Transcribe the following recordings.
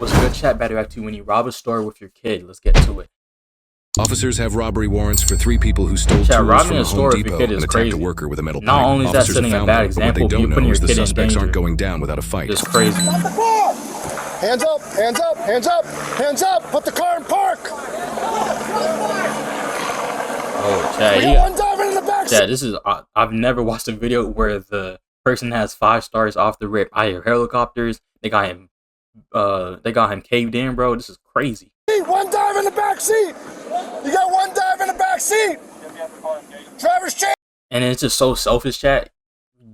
What's a good chat battery act to when you rob a store with your kid? Let's get to it. Officers have robbery warrants for 3 people who stole Chat, tools robbing from a a store Home with your Depot kid and is attacked crazy. a worker with a metal pipe. Not only is that Officers have setting a found bad them, but what they example, don't you're know putting your is the kid in suspects aren't danger. going down without a fight. It's crazy. Stop the car! Hands up! Hands up! Hands up! Hands up! Put the car in park! Oh, Chad, We got one diver in the back seat. Chad, this is I've never watched a video where the person has 5 stars off the rip. I hear helicopters. They got him caved in, bro. This is crazy. One dive in the back seat. You got one dive in the back seat. Driver's chair. And it's just so selfish, chat.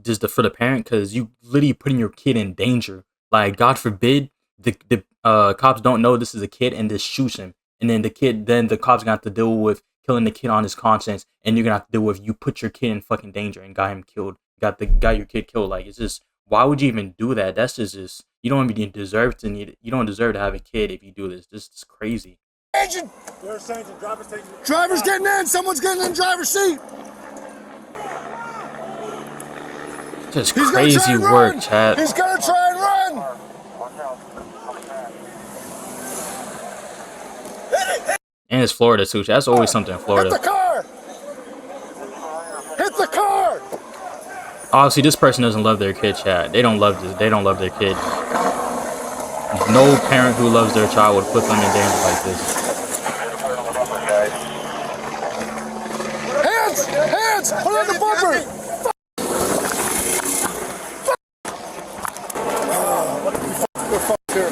Just for the parent, because you literally putting your kid in danger. Like, God forbid the cops don't know this is a kid and just shoots him, and then the cops gonna have to deal with killing the kid on his conscience, and you're gonna have to deal with you put your kid in fucking danger and got him killed, got your kid killed. Like, it's just, why would you even do that? That's just you don't even deserve to have a kid if you do this. This is crazy. Driver's getting in. Someone's getting in the driver's seat. Just crazy work, Chad. He's gonna try and run. And it's Florida too. That's always something in Florida. Hit the car. Hit the car. Obviously, this person doesn't love their kid, Chad. They don't love this. They don't love their kid. No parent who loves their child would put them in danger like this. Hands! Put on the bumper! We're fucked here.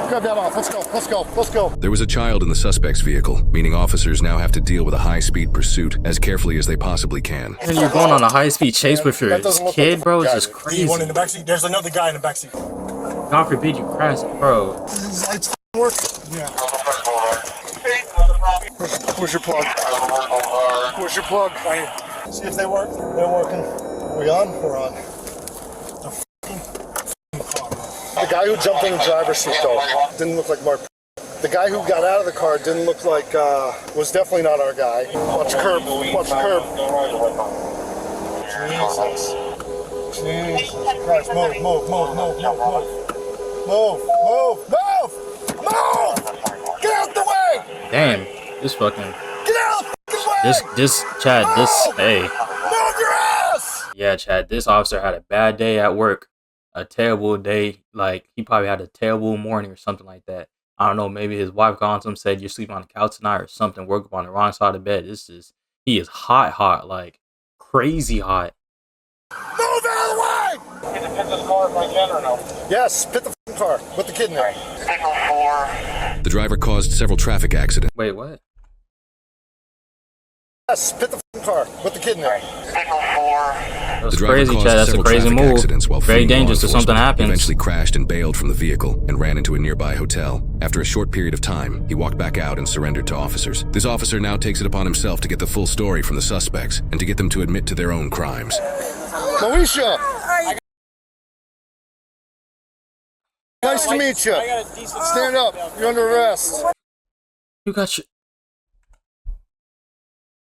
Grab that off. Let's go. There was a child in the suspect's vehicle, meaning officers now have to deal with a high-speed pursuit as carefully as they possibly can. And you're going on a high-speed chase with your kid, bro. It's just crazy. One in the backseat. There's another guy in the backseat. God forbid you crash, bro. Lights work. Yeah. Where's your plug? Where's your plug? Right here. See if they work. They're working. Are we on? We're on. The guy who jumped in the driver's seat, though, didn't look like Mark. The guy who got out of the car didn't look like, was definitely not our guy. Watch the curb. Watch the curb. Jesus Christ. Move! Get out the way! Damn, this fucking. Get out the way! Chad, hey. Move your ass! Yeah, Chad, this officer had a bad day at work. A terrible day. Like, he probably had a terrible morning or something like that. I don't know, maybe his wife called him, said you're sleeping on the couch tonight or something, woke up on the wrong side of the bed. He is hot, like crazy hot. Move out of the way! Can I pit this car if I can or no? Yes, pit the car. Put the kid in there. The driver caused several traffic accidents. Wait, what? Yes, pit the car. Put the kid in there. That's crazy, Chad. That's a crazy move. Very dangerous if something happens. Eventually crashed and bailed from the vehicle and ran into a nearby hotel. After a short period of time, he walked back out and surrendered to officers. This officer now takes it upon himself to get the full story from the suspects and to get them to admit to their own crimes. Moesha! Nice to meet you. Stand up. You're under arrest. You got your...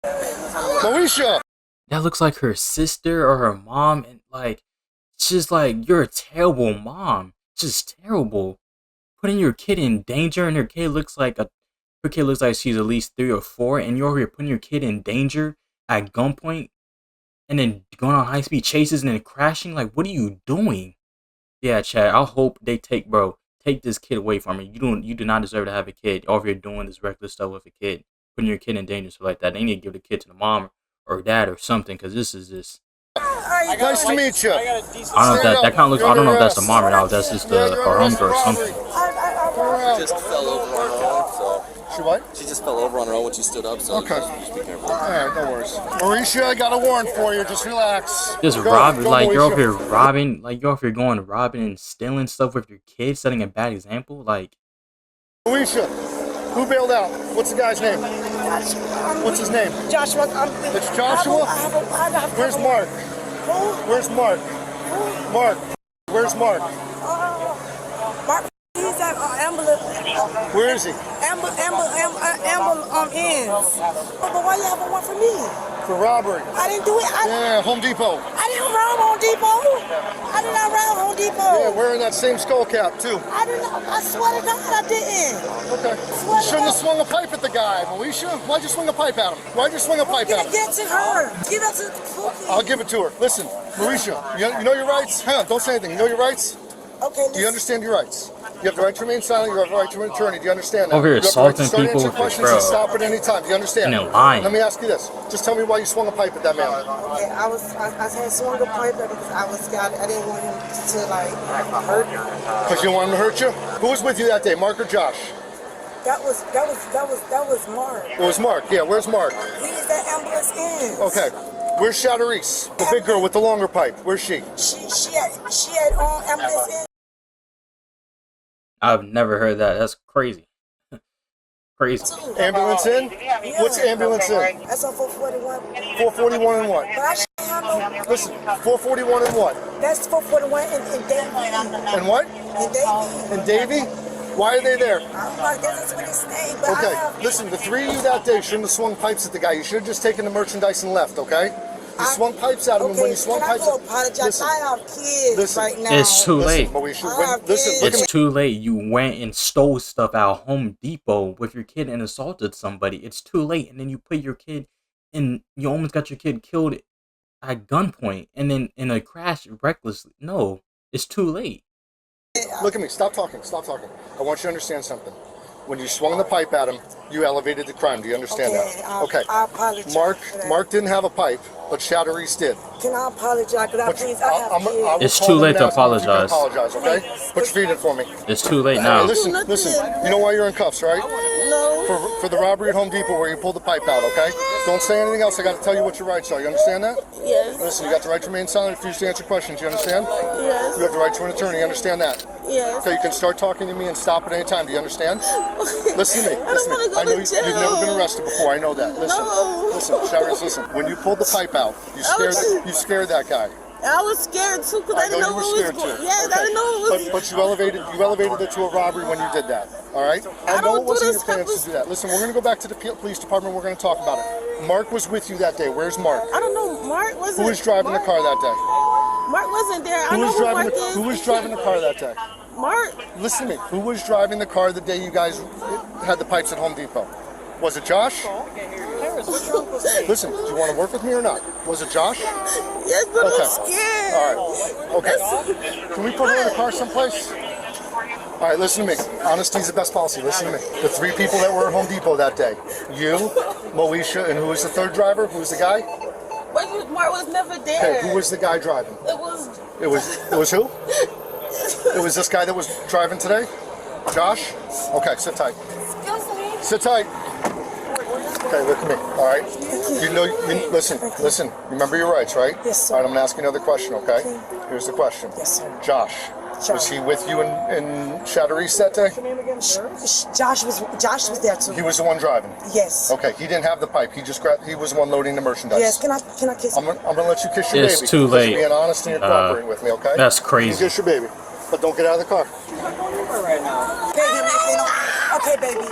Moesha! That looks like her sister or her mom, and like, it's just like, you're a terrible mom. It's just terrible. Putting your kid in danger, and her kid looks like she's at least 3 or 4, and you're over here putting your kid in danger at gunpoint, and then going on high speed chases and then crashing. Like, what are you doing? Yeah, Chad, I hope they take this kid away from you. You do not deserve to have a kid. Over here doing this reckless stuff with a kid, putting your kid in danger, so like that. They need to give the kid to the mom or dad or something, because this is just... Nice to meet you. I don't know if that kind of looks... I don't know if that's the mom or not. If that's just her uncle or something. She just fell over on her own, so... She what? She just fell over on her own when she stood up, so... Okay. Just be careful. Alright, no worries. Mauricia, I got a warrant for you. Just relax. Just robbing, like, you're over here robbing, like, you're over here going robbing and stealing stuff with your kids, setting a bad example, like... Mauricia, who bailed out? What's the guy's name? What's his name? Joshua. It's Joshua? Where's Mark? Where's Mark? Mark. Where's Mark? Mark, he's at ambulance. Where is he? Ambulance ends. But why you have a one for me? For robbery. I didn't do it. Yeah, Home Depot. I didn't rob Home Depot. I did not rob Home Depot. Yeah, wearing that same skull cap too. I didn't. I swear to God, I didn't. Okay. You shouldn't have swung a pipe at the guy, Moesha. Why'd you swing a pipe at him? Why'd you swing a pipe at him? Give it to her. Give it to Pookie. I'll give it to her. Listen, Moesha, you know your rights? Huh? Don't say anything. You know your rights? Okay, Do you understand your rights? You have the right to remain silent. You have the right to an attorney. Do you understand that? Over here You have the right to assaulting start people answering with questions bro. and stop at any time. Do you understand? And they're lying. Let me ask you this. Just tell me why you swung a pipe at that man. Okay, I had swung a pipe because I was scared. I didn't want him to like hurt me. Because you want him to hurt you? Who was with you that day, Mark or Josh? That was Mark. It was Mark. Yeah, where's Mark? He's the ambulance in. Okay. Where's Shadarice? The big girl with the longer pipe. Where's she? She had ambulance in. I've never heard that. That's crazy. Crazy. Ambulance in? What's ambulance in? That's on 441. 441 and what? But I shouldn't have no. Listen, 441 and what? That's 441 in Davie. And what? In Davie. And Davy? Why are they there? I don't know. I guess that's what it's saying. But Okay, I have, listen, the three of you that day shouldn't have swung pipes at the guy. You should have just taken the merchandise and left, okay? You swung pipes at him, and when you swung pipes can I at go apologize? listen, I have kids listen. right now. It's too late. but we should, I have listen, kids. look at It's me. too late. You went and stole stuff out of Home Depot with your kid and assaulted somebody. It's too late. And then you put your kid in, you almost got your kid killed at gunpoint and then in a crash recklessly. No, it's too late. Look at me. Stop talking. Stop talking. I want you to understand something. When you swung the pipe at him, you elevated the crime. Do you understand that? Okay. I apologize. for that. Mark didn't have a pipe, but Shadarice did. Can I apologize? Because I have I will It's call too them late and to ask them if you can apologize. Apologize, okay? Put your feet in for me. It's too late Hey, now. listen. You know why you're in cuffs, right? No. For the robbery at Home Depot where you pulled the pipe out, okay? Don't say anything else. I got to tell you what your rights are. You understand that? Yes. Listen, you got the right to remain silent, refuse to answer questions. You understand? Yes. You have the right to an attorney. You understand that? Yes. Okay, you can start talking to me and stop at any time. Do you understand? Listen to me. I don't Listen to wanna me. go I know to jail. you've never been arrested before. I know that. Listen. No. Listen, Sharice, listen. When you pulled the pipe out, you scared that guy. I was scared too because I didn't know you were what was scared going. too. Yes, Okay. I didn't know what was. But you elevated it to a robbery when you did that. All right? I know don't it wasn't do your plans this to do that. Listen, we're going to go back to the police department. We're going to talk about it. Mark was with you that day. Where's Mark? I don't know. Mark wasn't. Who was driving the car that day? Mark wasn't there. I Who know was who driving Mark the, is. who was driving the car that day? Mark. Listen to me. Who was driving the car the day you guys had the pipes at Home Depot? Was it Josh? Listen, do you want to work with me or not? Was it Josh? Yes, but Okay. I'm scared. All right. Okay. Can we put her in the car someplace? All right, listen to me. Honesty is the best policy. Listen to me. The three people that were at Home Depot that day. You, Moesha, and who was the third driver? Who was the guy? But Mark was never there. Okay, who was the guy driving? It was. It was who? It was this guy that was driving today? Josh? Okay, sit tight. Excuse me. Sit tight. Okay, look at me. All right. Listen. Remember your rights, right? Yes, sir. All right, I'm gonna ask you another question, okay? Here's the question. Yes, sir. Josh. Was he with you in Shadarice that day? Josh was there too. He was the one driving. Yes. Okay, he didn't have the pipe. He was the one loading the merchandise. Yes. Can I kiss I'm him? gonna let you kiss your baby. It's too because late. You're being honest and you're cooperating with me, okay? That's You crazy. kiss your baby, but don't get out of the car. Okay, baby.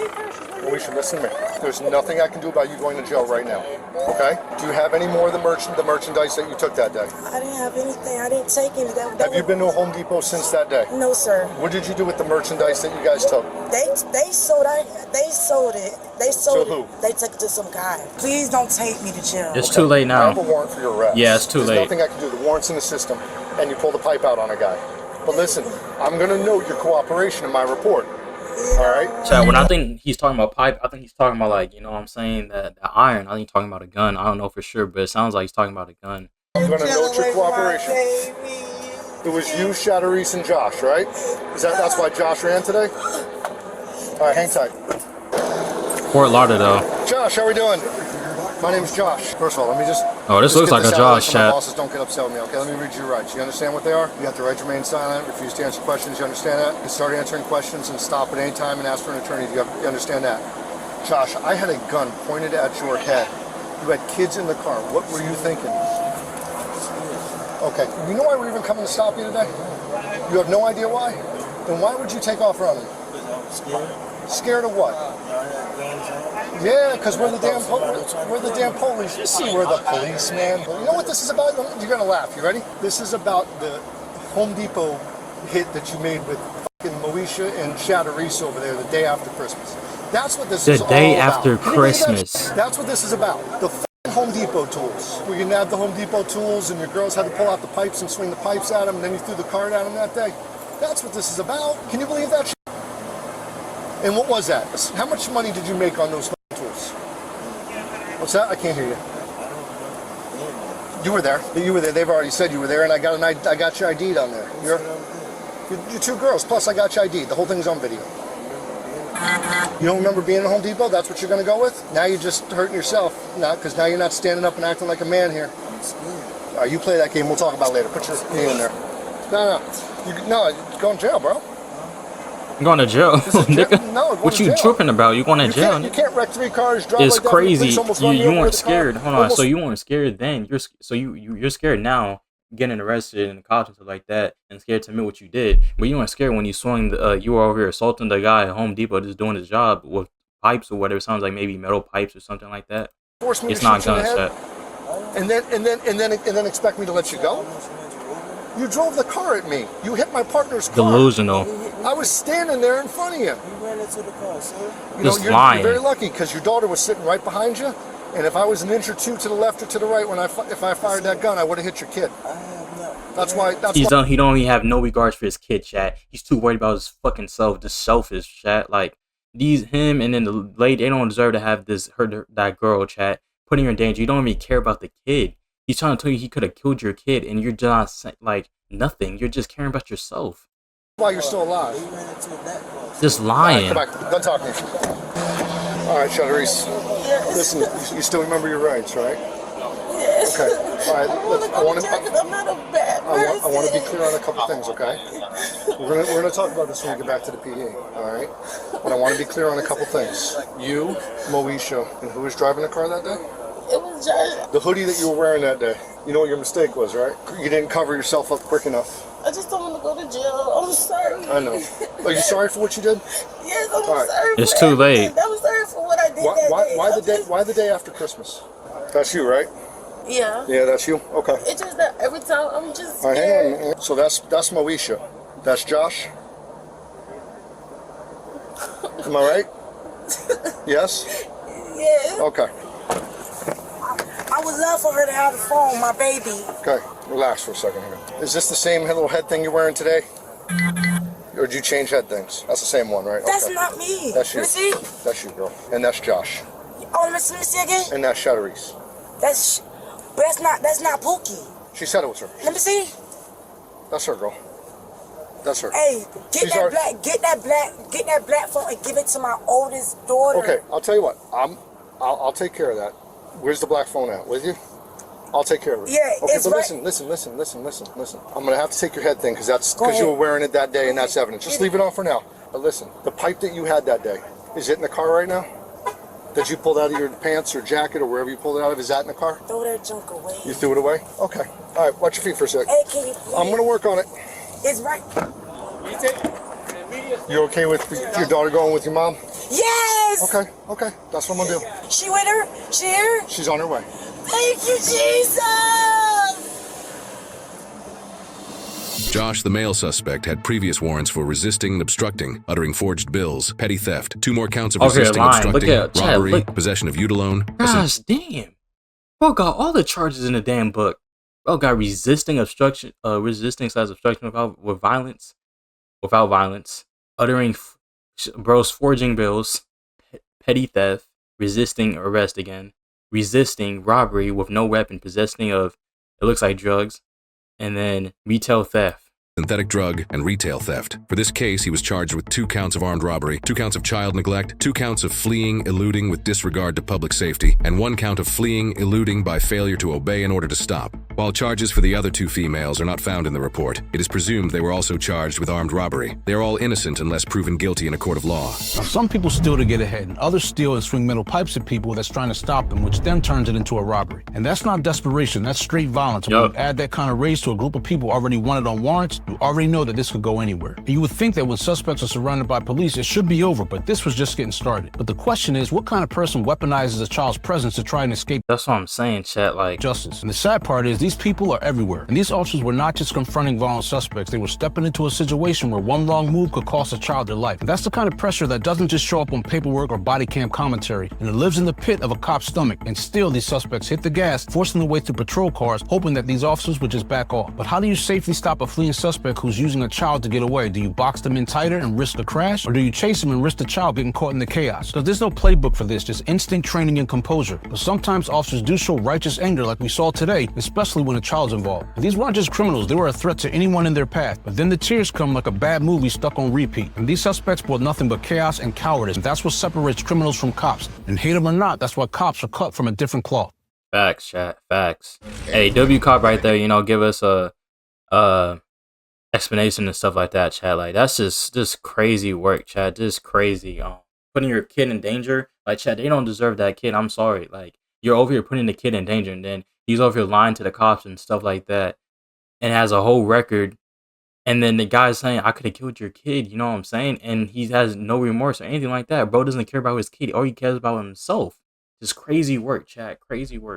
Well, we should listen to me. There's nothing I can do about you going to jail right now. Okay? Do you have any more of the merchandise that you took that day? I didn't have anything. I didn't take any. Have you been to a Home Depot since that day? No, sir. What did you do with the merchandise that you guys took? They sold it. They sold it. They sold To who? it. They took it to some guy. Please don't take me to jail. It's too late I have a now. warrant for your arrest. Yeah, it's too There's late. nothing I can do. The warrant's in the system, and you pulled the pipe out on a guy. But listen, I'm going to note your cooperation in my report. All right? So when I think he's talking about pipe, I think he's talking about, like, you know what I'm saying, the iron. I think he's talking about a gun. I don't know for sure, but it sounds like he's talking about a gun. I'm going to note your cooperation. It was you, Shadarice, and Josh, right? That's why Josh ran today? All right, hang tight. Fort Lauderdale. Josh, how we doing? My name's Josh. First of all, let me just... Oh, this looks get like a out of the way Josh so my chat. bosses don't get upset with me, okay? Let me read your rights. You understand what they are? You have the right to remain silent, refuse to answer questions. You understand that? You can start answering questions and stop at any time and ask for an attorney. You understand that? Josh, I had a gun pointed at your head. You had kids in the car. What were you thinking? Okay. You know why we're even coming to stop you today? You have no idea why? Then why would you take off running? Scared of what? Yeah, because we're the damn police. You see, we're the police, man. You know what this is about? You're gonna laugh. You ready? This is about the Home Depot hit that you made with fucking Moesha and Shatterise over there the day after Christmas. That's what this is all about. The day after Christmas. That's what this is about. The fucking Home Depot tools. We can have the Home Depot tools, and your girls had to pull out the pipes and swing the pipes at them, and then you threw the card at them that day. That's what this is about. Can you believe that shit? And what was that? How much money did you make on those tools? What's that? I can't hear you. You were there. You were there. They've already said you were there, and I got your ID down there. You're 2 girls. Plus, I got your ID. The whole thing's on video. You don't remember being at Home Depot? That's what you're going to go with? Now you're just hurting yourself. Because now you're not standing up and acting like a man here. All right, you play that game. We'll talk about it later. Put your knee in there. No, you're going to jail, bro. I'm going to jail, nigga. No, what you tripping about? You going to jail? You can't wreck 3 cars. Drive it's like that, crazy. You weren't the scared. car. Hold on. So you weren't scared then. You're scared now, getting arrested and the cops and stuff like that, and scared to admit what you did. But you weren't scared when you swung. You were over here assaulting the guy at Home Depot, just doing his job with pipes or whatever. It sounds like maybe metal pipes or something like that. It's not gunshot. And then expect me to let you go? You drove the car at me. You hit my partner's car. Delusional. I was standing there in front of you. You ran into the car, sir. You're very lucky because your daughter was sitting right behind you. And if I was an inch or two to the left or to the right, if I fired that gun, I would have hit your kid. I have not. That's why. He don't even have no regards for his kid, chat. He's too worried about his fucking self, just selfish, chat. Like him and then the lady, they don't deserve to have that girl, chat, putting her in danger. You don't even care about the kid. He's trying to tell you he could have killed your kid, and you're just like nothing. You're just caring about yourself. Why you're still alive? Just lying. All right, come back. Done talking. All right, Shatterise. Yes. Listen, you still remember your rights, right? Yes. Okay. All right. I'm not a bad person. I want to be clear on a couple things, okay? We're gonna talk about this when we get back to the PD. All right. But I want to be clear on a couple things. You, Moesha, and who was driving the car that day? It was just. The hoodie that you were wearing that day. You know what your mistake was, right? You didn't cover yourself up quick enough. I just don't want to go to jail. I'm sorry. I know. Are you sorry for what you did? Yes, I'm sorry. It's too late. I'm sorry for what I did that day. Why the day after Christmas? That's you, right? Yeah. Yeah, that's you? Okay. It's just that every time I'm just All right, scared. hang on. So that's Moesha. That's Josh? Am I right? Yes? Yes. Okay. I would love for her to have the phone, my baby. Okay. Relax for a second here. Is this the same little head thing you're wearing today? Or did you change head things? That's the same one, right? That's okay. not me. That's you. Let me see. That's you, girl. And that's Josh. Oh, let me see again. And that's Shatterise. But that's not Pookie. She said it was her. Let me see. That's her, girl. That's her. Hey, get that black phone and give it to my oldest daughter. Okay, I'll tell you what. I'll take care of that. Where's the black phone at? With you? I'll take care of it. Yeah, okay, it's but right. listen. I'm gonna have to take your head thing because you were wearing it that day and that's evidence. Just leave it on for now. But listen, the pipe that you had that day, is it in the car right now? That you pulled out of your pants or jacket or wherever you pulled it out of, is that in the car? Throw that junk away. You threw it away? Okay. All right, watch your feet for a sec. Hey, can you please? I'm gonna work on it. It's right. You okay with your daughter going with your mom? Yes! Okay. That's what I'm gonna do. She with her? She here? She's on her way. Thank you, Jesus! Josh, the male suspect, had previous warrants for resisting and obstructing, uttering forged bills, petty theft, 2 more counts of resisting, obstructing, robbery, possession of utilone. Gosh, damn. Bro got all the charges in the damn book. Bro got resisting obstruction, resisting/obstruction without violence, uttering, bro's forging bills, petty theft, resisting arrest again, resisting robbery with no weapon, possessing of, it looks like drugs, and then retail theft. Synthetic drug and retail theft. For this case, he was charged with 2 counts of armed robbery, 2 counts of child neglect, 2 counts of fleeing, eluding with disregard to public safety, and 1 count of fleeing, eluding by failure to obey an order to stop. While charges for the other 2 females are not found in the report, it is presumed they were also charged with armed robbery. They are all innocent unless proven guilty in a court of law. Now, some people steal to get ahead, and others steal and swing metal pipes at people that's trying to stop them, which then turns it into a robbery. And that's not desperation, that's straight violence. When you add that kind of rage to a group of people already wanted on warrants, You already know that this could go anywhere. And you would think that when suspects are surrounded by police, it should be over, but this was just getting started. But the question is, what kind of person weaponizes a child's presence to try and escape That's what I'm saying, chat. Like, justice? And the sad part is, these people are everywhere. And these officers were not just confronting violent suspects, they were stepping into a situation where one wrong move could cost a child their life. And that's the kind of pressure that doesn't just show up on paperwork or body cam commentary, and it lives in the pit of a cop's stomach. And still, these suspects hit the gas, forcing their way through patrol cars, hoping that these officers would just back off. But how do you safely stop a fleeing suspect who's using a child to get away? Do you box them in tighter and risk a crash? Or do you chase them and risk the child getting caught in the chaos? Because there's no playbook for this, just instinct training and composure. But sometimes officers do show righteous anger like we saw today, especially when a child's involved. And these weren't just criminals, they were a threat to anyone in their path. But then the tears come like a bad movie stuck on repeat. And these suspects brought nothing but chaos and cowardice. And that's what separates criminals from cops. And hate them or not, that's why cops are cut from a different cloth. facts, chat. Facts. Hey, W Cop right there, give us a explanation and stuff like that, chat. Like, that's just crazy work, chat. Just crazy. Putting your kid in danger. Like, chat, they don't deserve that kid. I'm sorry. Like, you're over here putting the kid in danger, and then he's over here lying to the cops and stuff like that, and has a whole record. And then the guy's saying, I could have killed your kid, you know what I'm saying? And he has no remorse or anything like that. Bro doesn't care about his kid. All he cares about himself. Just crazy work, chat. Crazy work.